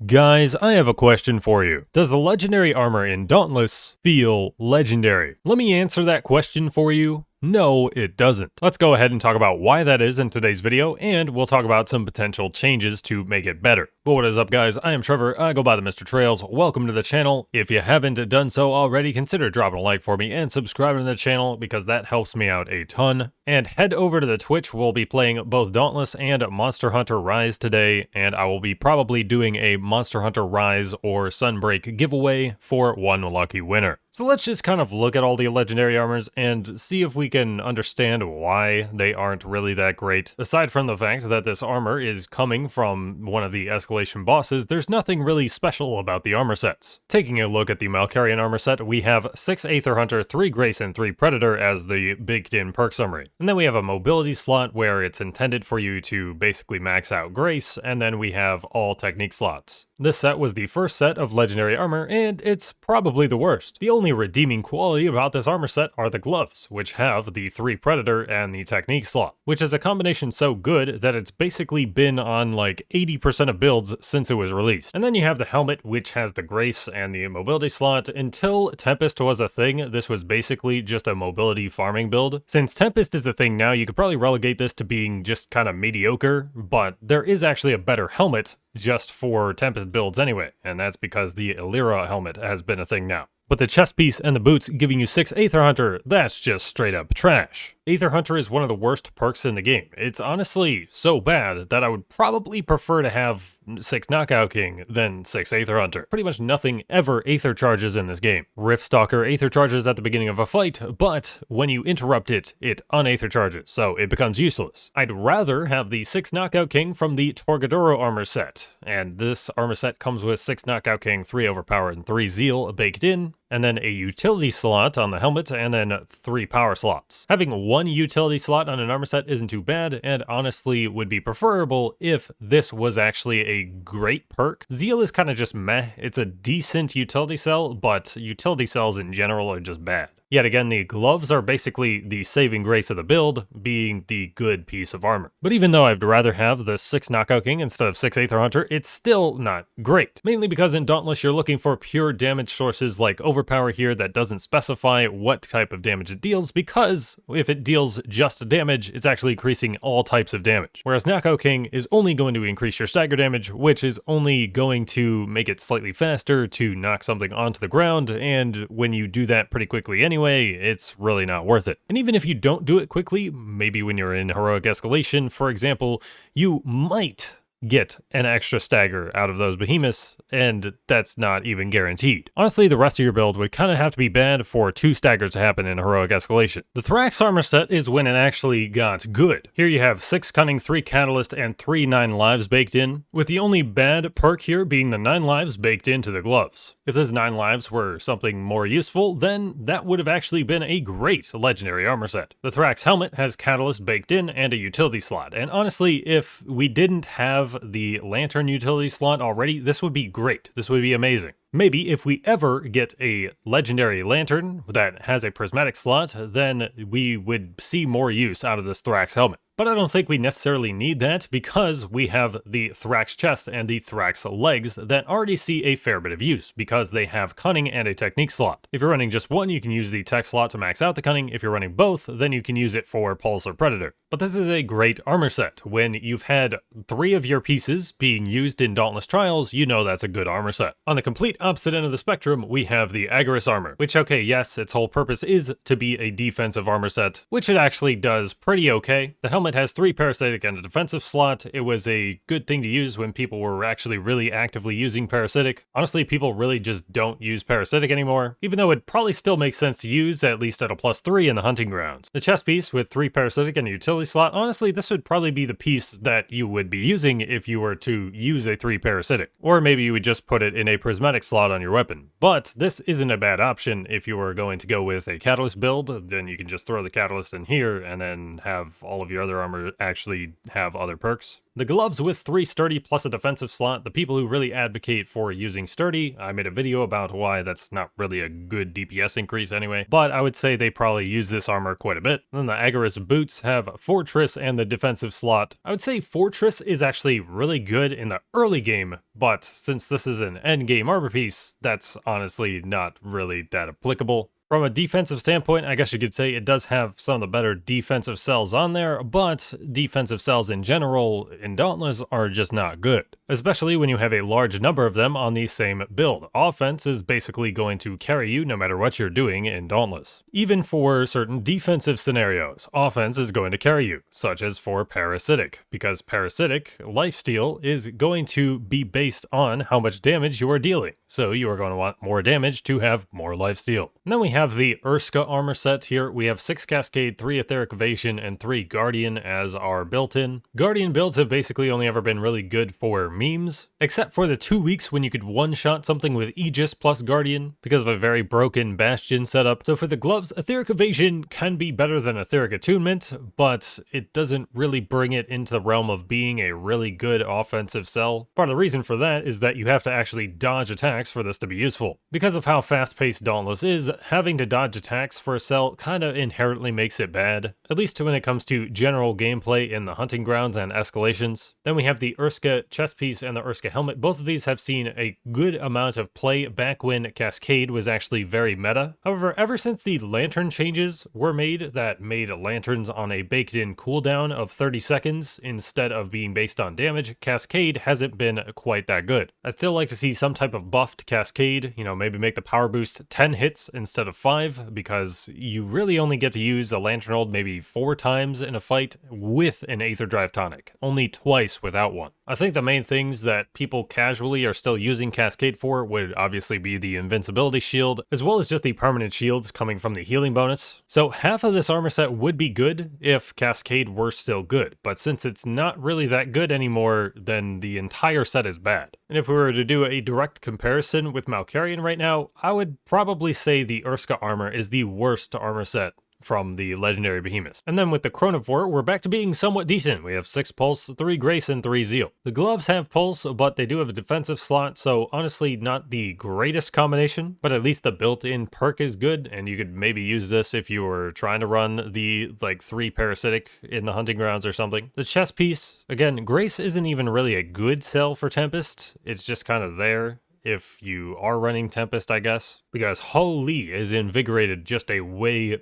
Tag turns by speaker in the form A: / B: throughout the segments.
A: Guys, I have a question for you. Does the legendary armor in Dauntless feel legendary? Let me answer that question for you. No, it doesn't. Let's go ahead and talk about why that is in today's video, and we'll talk about some potential changes to make it better. But what is up, guys? I am Trevor. I go by TheMrTrails. Welcome to the channel. If you haven't done so already, consider dropping a like for me and subscribing to the channel because that helps me out a ton. And head over to the Twitch. We'll be playing both Dauntless and Monster Hunter Rise today, and I will be probably doing a Monster Hunter Rise or Sunbreak giveaway for one lucky winner. So let's just kind of look at all the legendary armors and see if we can understand why they aren't really that great. Aside from the fact that this armor is coming from one of the escalation bosses, there's nothing really special about the armor sets. Taking a look at the Malcarian Armor Set, we have 6 Aether Hunter, 3 Grace, and 3 Predator as the baked-in perk summary. And then we have a mobility slot where it's intended for you to basically max out Grace, and then we have all technique slots. This set was the first set of legendary armor, and it's probably the worst. The only redeeming quality about this armor set are the gloves, which have the 3 Predator and the technique slot, which is a combination so good that it's basically been on like 80% of builds since it was released. And then you have the helmet, which has the Grace and the mobility slot. Until Tempest was a thing, this was basically just a mobility farming build. Since Tempest is a thing now, you could probably relegate this to being just kind of mediocre, but there is actually a better helmet just for Tempest builds anyway, and that's because the Illyra helmet has been a thing now. But the chest piece and the boots giving you 6 Aether Hunter, that's just straight up trash. Aether Hunter is one of the worst perks in the game. It's honestly so bad that I would probably prefer to have 6 Knockout King than 6 Aether Hunter. Pretty much nothing ever Aether charges in this game. Rift Stalker Aether charges at the beginning of a fight, but when you interrupt it, it un-Aether charges, so it becomes useless. I'd rather have the 6 Knockout King from the Torgadoro Armor Set, and this armor set comes with 6 Knockout King, 3 Overpower, and 3 Zeal baked in, and then a utility slot on the helmet, and then 3 power slots. Having one utility slot on an armor set isn't too bad, and honestly would be preferable if this was actually a great perk. Zeal is kind of just meh. It's a decent utility cell, but utility cells in general are just bad. Yet again, the gloves are basically the saving grace of the build, being the good piece of armor. But even though I'd rather have the 6 Knockout King instead of 6 Aether Hunter, it's still not great. Mainly because in Dauntless you're looking for pure damage sources like Overpower here that doesn't specify what type of damage it deals, because if it deals just damage, it's actually increasing all types of damage. Whereas Knockout King is only going to increase your stagger damage, which is only going to make it slightly faster to knock something onto the ground, and when you do that pretty quickly anyway, it's really not worth it. And even if you don't do it quickly, maybe when you're in heroic escalation, for example, you might get an extra stagger out of those behemoths, and that's not even guaranteed. Honestly, the rest of your build would kind of have to be bad for 2 staggers to happen in heroic escalation. The Thrax Armor Set is when it actually got good. Here you have 6 Cunning, 3 Catalyst, and 3 9 lives baked in, with the only bad perk here being the 9 lives baked into the gloves. If this 9 lives were something more useful, then that would have actually been a great legendary armor set. The Thrax Helmet has Catalyst baked in and a utility slot, and honestly, if we didn't have the Lantern utility slot already, this would be great. This would be amazing. Maybe if we ever get a legendary lantern that has a prismatic slot, then we would see more use out of this Thrax helmet. But I don't think we necessarily need that because we have the Thrax chest and the Thrax legs that already see a fair bit of use because they have cunning and a technique slot. If you're running just one, you can use the tech slot to max out the cunning. If you're running both, then you can use it for pulse or predator. But this is a great armor set. When you've had 3 of your pieces being used in Dauntless Trials, you know that's a good armor set. On the complete opposite end of the spectrum, we have the Agaris Armor, which, okay, yes, its whole purpose is to be a defensive armor set, which it actually does pretty okay. The helmet has 3 parasitic and a defensive slot. It was a good thing to use when people were actually really actively using parasitic. Honestly, people really just don't use parasitic anymore, even though it probably still makes sense to use, at least at a +3 in the hunting grounds. The chest piece with 3 parasitic and a utility slot, honestly, this would probably be the piece that you would be using if you were to use a 3 parasitic. Or maybe you would just put it in a prismatic slot on your weapon. But this isn't a bad option if you were going to go with a catalyst build. Then you can just throw the catalyst in here and then have all of your other their armor actually have other perks. The gloves with 3 sturdy plus a defensive slot, the people who really advocate for using sturdy, I made a video about why that's not really a good DPS increase anyway, but I would say they probably use this armor quite a bit. Then the Agaris boots have Fortress and the defensive slot. I would say Fortress is actually really good in the early game, but since this is an end game armor piece, that's honestly not really that applicable. From a defensive standpoint, I guess you could say it does have some of the better defensive cells on there, but defensive cells in general in Dauntless are just not good, especially when you have a large number of them on the same build. Offense is basically going to carry you no matter what you're doing in Dauntless. Even for certain defensive scenarios, offense is going to carry you, such as for Parasitic, because Parasitic lifesteal is going to be based on how much damage you are dealing, so you are going to want more damage to have more lifesteal. And then we have the Erska Armor Set here. We have 6 Cascade, 3 Etheric Evasion, and 3 Guardian as our built-in. Guardian builds have basically only ever been really good for memes, except for the 2 weeks when you could one-shot something with Aegis plus Guardian because of a very broken Bastion setup. So for the gloves, Etheric Evasion can be better than Etheric Attunement, but it doesn't really bring it into the realm of being a really good offensive cell. Part of the reason for that is that you have to actually dodge attacks for this to be useful. Because of how fast-paced Dauntless is, having to dodge attacks for a cell kind of inherently makes it bad, at least when it comes to general gameplay in the hunting grounds and escalations. Then we have the Erska chest piece and the Erska helmet. Both of these have seen a good amount of play back when Cascade was actually very meta. However, ever since the lantern changes were made that made lanterns on a baked-in cooldown of 30 seconds instead of being based on damage, Cascade hasn't been quite that good. I'd still like to see some type of buffed Cascade, you know, maybe make the power boost 10 hits instead of 5, because you really only get to use a Lantern Hold maybe 4 times in a fight with an Aether Drive tonic, only twice without one. I think the main things that people casually are still using Cascade for would obviously be the invincibility shield, as well as just the permanent shields coming from the healing bonus. So half of this armor set would be good if Cascade were still good, but since it's not really that good anymore, then the entire set is bad. And if we were to do a direct comparison with Malcarian right now, I would probably say the Erska Armor is the worst armor set from the legendary behemoths. And then with the Cronov Armor, we're back to being somewhat decent. We have 6 Pulse, 3 Grace, and 3 Zeal. The gloves have Pulse, but they do have a defensive slot, so honestly not the greatest combination, but at least the built-in perk is good, and you could maybe use this if you were trying to run the, 3 Parasitic in the hunting grounds or something. The chest piece, again, Grace isn't even really a good cell for Tempest. It's just kind of there if you are running Tempest, I guess, because holy is Invigorated just a way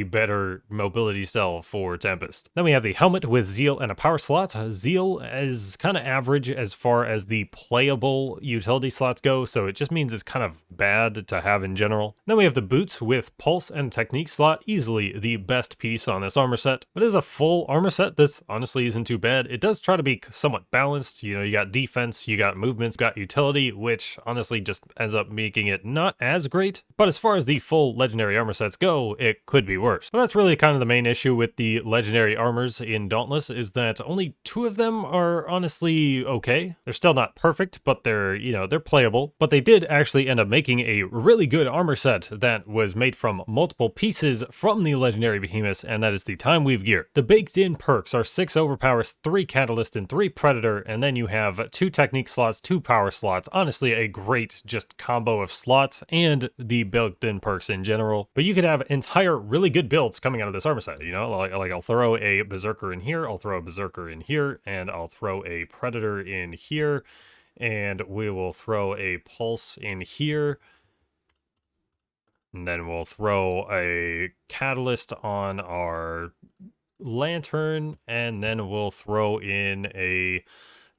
A: better mobility cell for Tempest. Then we have the helmet with Zeal and a power slot. Zeal is kind of average as far as the playable utility slots go, so it just means it's kind of bad to have in general. Then we have the boots with pulse and technique slot, easily the best piece on this armor set. But as a full armor set, this honestly isn't too bad. It does try to be somewhat balanced. You know, you got defense, you got movements, got utility, which honestly just ends up making it not as great. But as far as the full legendary armor sets go, it could be worse. But that's really kind of the main issue with the legendary armors in Dauntless, is that only 2 of them are honestly okay. They're still not perfect, but they're, you know, they're playable. But they did actually end up making a really good armor set that was made from multiple pieces from the legendary behemoths, and that is the Time Weave gear. The baked in perks are 6 overpowers, 3 catalyst, and 3 predator, and then you have 2 technique slots, 2 power slots. Honestly, a great just combo of slots and the built-in perks in general. But you could have entire really good builds coming out of this armor set, you know, like I'll throw a Berserker in here, I'll throw a Berserker in here, and I'll throw a Predator in here, and we will throw a Pulse in here, and then we'll throw a Catalyst on our Lantern, and then we'll throw in a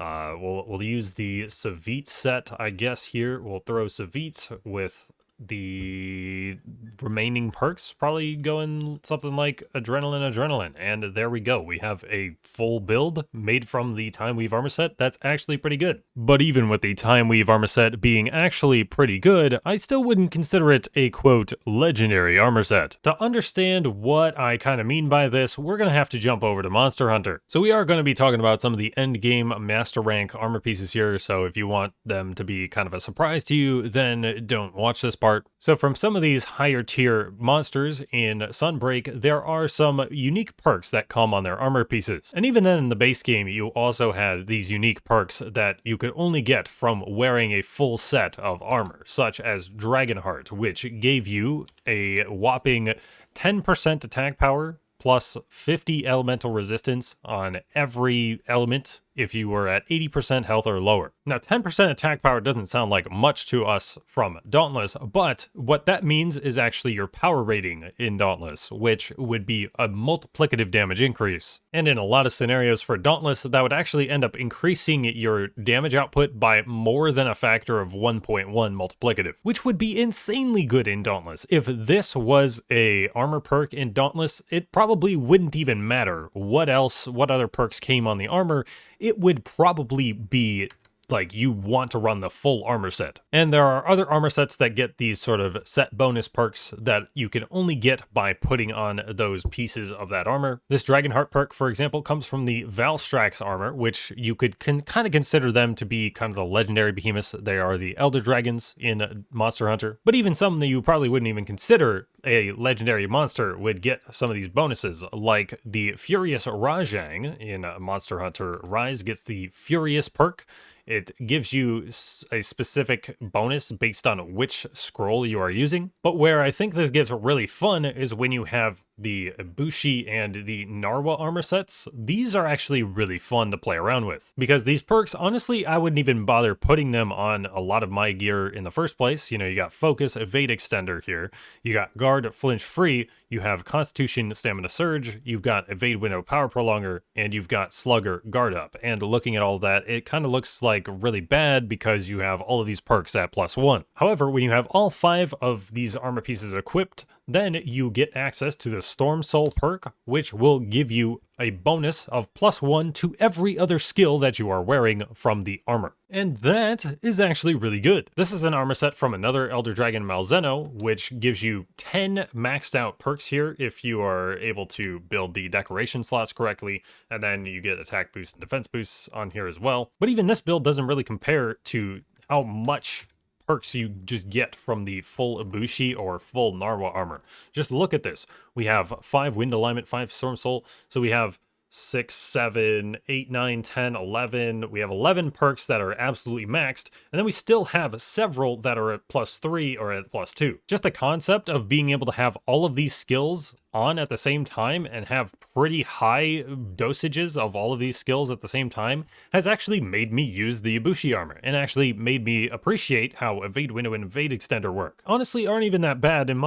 A: we'll use the Savit set, I guess. Here we'll throw Savit with the remaining perks, probably going something like Adrenaline, and there we go. We have a full build made from the Time Weave armor set that's actually pretty good. But even with the Time Weave armor set being actually pretty good, I still wouldn't consider it a quote legendary armor set. To understand what I kind of mean by this, we're gonna have to jump over to Monster Hunter. So we are going to be talking about some of the end game master rank armor pieces here, so if you want them to be kind of a surprise to you, then don't watch this part apart. So from some of these higher tier monsters in Sunbreak, there are some unique perks that come on their armor pieces. And even then in the base game, you also had these unique perks that you could only get from wearing a full set of armor, such as Dragonheart, which gave you a whopping 10% attack power plus 50 elemental resistance on every element if you were at 80% health or lower. Now, 10% attack power doesn't sound like much to us from Dauntless, but what that means is actually your power rating in Dauntless, which would be a multiplicative damage increase. And in a lot of scenarios for Dauntless, that would actually end up increasing your damage output by more than a factor of 1.1 multiplicative, which would be insanely good in Dauntless. If this was a armor perk in Dauntless, it probably wouldn't even matter what other perks came on the armor. It would probably be like you want to run the full armor set. And there are other armor sets that get these sort of set bonus perks that you can only get by putting on those pieces of that armor. This Dragonheart perk, for example, comes from the Thrax Armor, which you could kind of consider them to be kind of the legendary behemoths. They are the Elder Dragons in Monster Hunter. But even some that you probably wouldn't even consider a legendary monster would get some of these bonuses, like the Furious Rajang in Monster Hunter Rise gets the Furious perk. It gives you a specific bonus based on which scroll you are using. But where I think this gets really fun is when you have the Ibushi and the Narwa armor sets. These are actually really fun to play around with, because these perks, honestly, I wouldn't even bother putting them on a lot of my gear in the first place. You know, you got Focus, Evade Extender here, you got Guard, Flinch Free, you have Constitution, Stamina Surge, you've got Evade Window, Power Prolonger, and you've got Slugger, Guard Up. And looking at all that, it kind of looks like really bad because you have all of these perks at +1. However, when you have all 5 of these armor pieces equipped, then you get access to the Storm Soul perk, which will give you a bonus of +1 to every other skill that you are wearing from the armor. And that is actually really good. This is an armor set from another Elder Dragon, Malzeno, which gives you 10 maxed out perks here if you are able to build the decoration slots correctly, and then you get attack boosts and defense boosts on here as well. But even this build doesn't really compare to how much perks you just get from the full Ibushi or full Narwa armor. Just look at this. We have 5 Wind Alignment, 5 Storm Soul, so we have 6, 7, 8, 9, 10, 11. We have 11 perks that are absolutely maxed, and then we still have several that are at +3 or at +2. Just the concept of being able to have all of these skills on at the same time and have pretty high dosages of all of these skills at the same time has actually made me use the Ibushi armor, and actually made me appreciate how Evade Window and Evade Extender work. Honestly, aren't even that bad in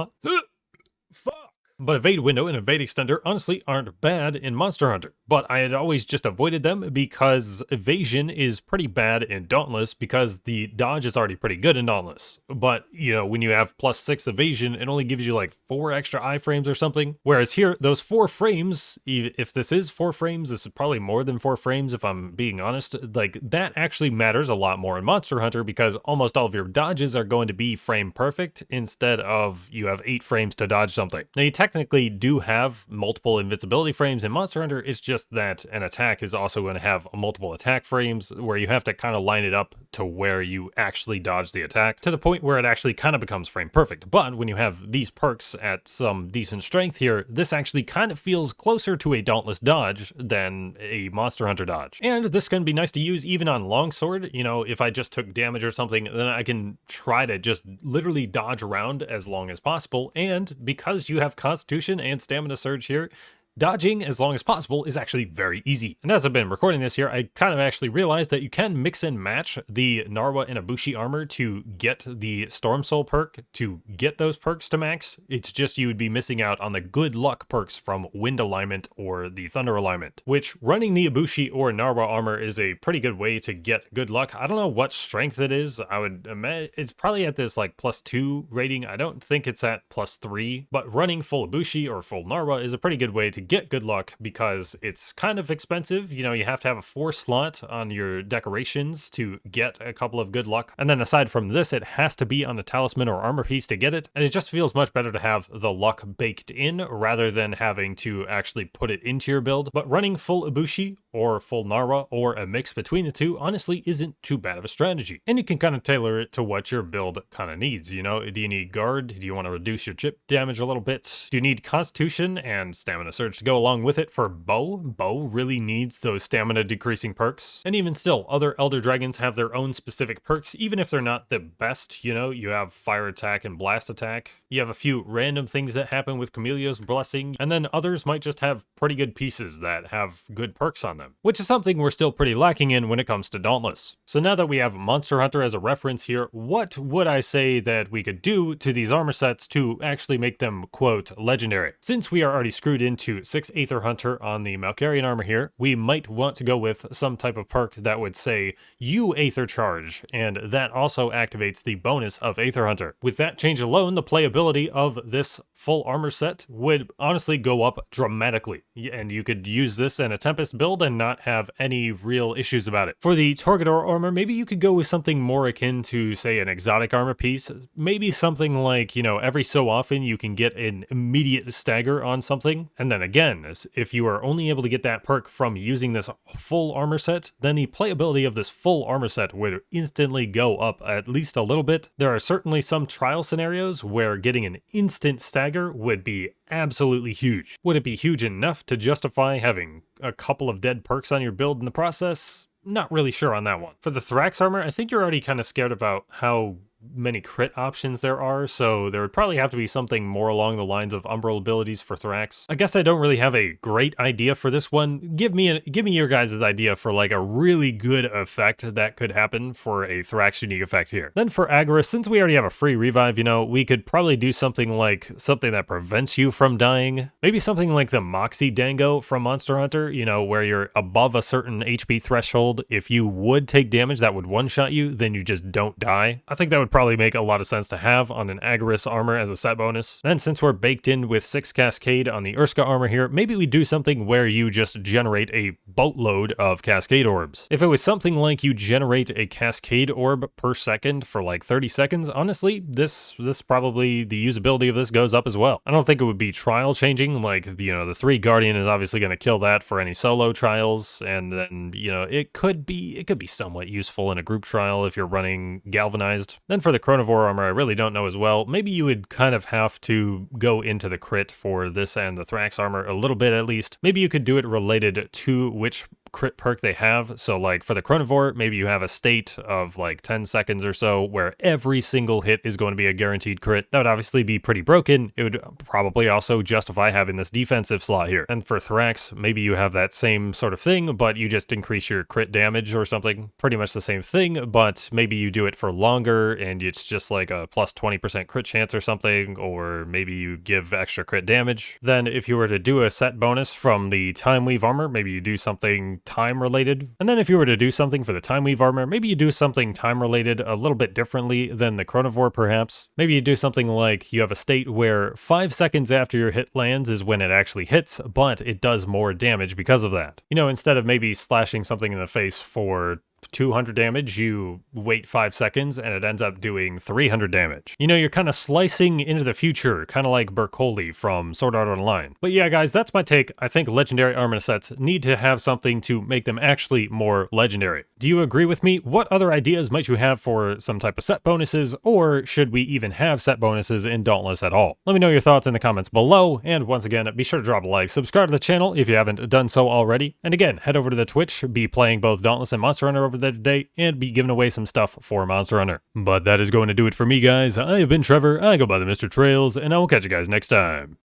A: Fuck! But Evade Window and Evade Extender honestly aren't bad in Monster Hunter, but I had always just avoided them because evasion is pretty bad in Dauntless because the dodge is already pretty good in Dauntless. But, you know, when you have +6 evasion, it only gives you like 4 extra iframes or something. Whereas here, those 4 frames, if this is 4 frames, this is probably more than 4 frames if I'm being honest, like that actually matters a lot more in Monster Hunter because almost all of your dodges are going to be frame perfect instead of you have 8 frames to dodge something. Now you technically do have multiple invincibility frames in Monster Hunter, it's just that an attack is also going to have multiple attack frames where you have to kind of line it up to where you actually dodge the attack to the point where it actually kind of becomes frame perfect. But when you have these perks at some decent strength here, this actually kind of feels closer to a Dauntless dodge than a Monster Hunter dodge. And this can be nice to use even on Longsword. You know, if I just took damage or something, then I can try to just literally dodge around as long as possible. And because you have Constitution and Stamina Surge here, dodging as long as possible is actually very easy. And as I've been recording this here, I kind of actually realized that you can mix and match the Narwa and Ibushi armor to get the Storm Soul perk, to get those perks to max. It's just you would be missing out on the good luck perks from Wind Alignment or the Thunder Alignment, which running the Ibushi or Narwa armor is a pretty good way to get good luck. I don't know what strength it is. I would imagine it's probably at this like +2 rating. I don't think it's at +3, but running full Ibushi or full Narwa is a pretty good way to get good luck because it's kind of expensive. You know, you have to have a 4 slot on your decorations to get a couple of good luck. And then aside from this, it has to be on a talisman or armor piece to get it. And it just feels much better to have the luck baked in rather than having to actually put it into your build. But running full Ibushi or full Nara or a mix between the two honestly isn't too bad of a strategy. And you can kind of tailor it to what your build kind of needs, you know? Do you need guard? Do you want to reduce your chip damage a little bit? Do you need constitution and stamina surge to go along with it for bow? Bow really needs those stamina decreasing perks. And even still, other Elder Dragons have their own specific perks, even if they're not the best, you know? You have fire attack and blast attack. You have a few random things that happen with Camellia's Blessing, and then others might just have pretty good pieces that have good perks on them, which is something we're still pretty lacking in when it comes to Dauntless. So now that we have Monster Hunter as a reference here, what would I say that we could do to these armor sets to actually make them, quote, legendary? Since we are already screwed into 6 Aether Hunter on the Malcarian armor here, we might want to go with some type of perk that would say, you Aether Charge, and that also activates the bonus of Aether Hunter. With that change alone, the playability of this full armor set would honestly go up dramatically, and you could use this in a Tempest build and not have any real issues about it. For the Torgador armor, maybe you could go with something more akin to, say, an exotic armor piece. Maybe something like, you know, every so often you can get an immediate stagger on something. And then again, if you are only able to get that perk from using this full armor set, then the playability of this full armor set would instantly go up at least a little bit. There are certainly some trial scenarios where getting an instant stagger would be absolutely huge. Would it be huge enough to justify having a couple of dead perks on your build in the process? Not really sure on that one. For the Thrax armor, I think you're already kind of scared about how many crit options there are, so there would probably have to be something more along the lines of umbral abilities for Thrax. I guess I don't really have a great idea for this one. Give me your guys' idea for like a really good effect that could happen for a Thrax unique effect here. Then for Agaris, since we already have a free revive, you know, we could probably do something that prevents you from dying. Maybe something like the Moxie Dango from Monster Hunter, you know, where you're above a certain HP threshold. If you would take damage that would one-shot you, then you just don't die. I think that would probably make a lot of sense to have on an Agaris armor as a set bonus. Then since we're baked in with 6 Cascade on the Erska armor here, maybe we do something where you just generate a boatload of Cascade orbs. If it was something like you generate a Cascade orb per second for like 30 seconds, honestly, this probably, the usability of this goes up as well. I don't think it would be trial changing, like, you know, the 3 Guardian is obviously going to kill that for any solo trials, and then, you know, it could be somewhat useful in a group trial if you're running Galvanized. Then for the Cronov Armor, I really don't know as well. Maybe you would kind of have to go into the crit for this and the Thrax Armor a little bit at least. Maybe you could do it related to which crit perk they have. So like for the Chronivore, maybe you have a state of like 10 seconds or so where every single hit is going to be a guaranteed crit. That would obviously be pretty broken. It would probably also justify having this defensive slot here. And for Thrax, maybe you have that same sort of thing, but you just increase your crit damage or something. Pretty much the same thing, but maybe you do it for longer and it's just like a plus 20% crit chance or something, or maybe you give extra crit damage. Then if you were to do a set bonus from the Time Weave Armor, maybe you do something time related. And then if you were to do something for the Time Weave Armor, maybe you do something time related a little bit differently than the Chronivore perhaps. Maybe you do something like you have a state where 5 seconds after your hit lands is when it actually hits, but it does more damage because of that. You know, instead of maybe slashing something in the face for 200 damage, you wait 5 seconds and it ends up doing 300 damage. You know, you're kind of slicing into the future, kind of like Berkoli from Sword Art Online. But yeah, guys, that's my take. I think legendary armor sets need to have something to make them actually more legendary. Do you agree with me? What other ideas might you have for some type of set bonuses, or should we even have set bonuses in Dauntless at all? Let me know your thoughts in the comments below, and once again, be sure to drop a like, subscribe to the channel if you haven't done so already, and again, head over to the Twitch, be playing both Dauntless and Monster Hunter over there today, and be giving away some stuff for Monster Hunter. But that is going to do it for me, guys. I have been Trevor, I go by the Mr. Trails, and I will catch you guys next time.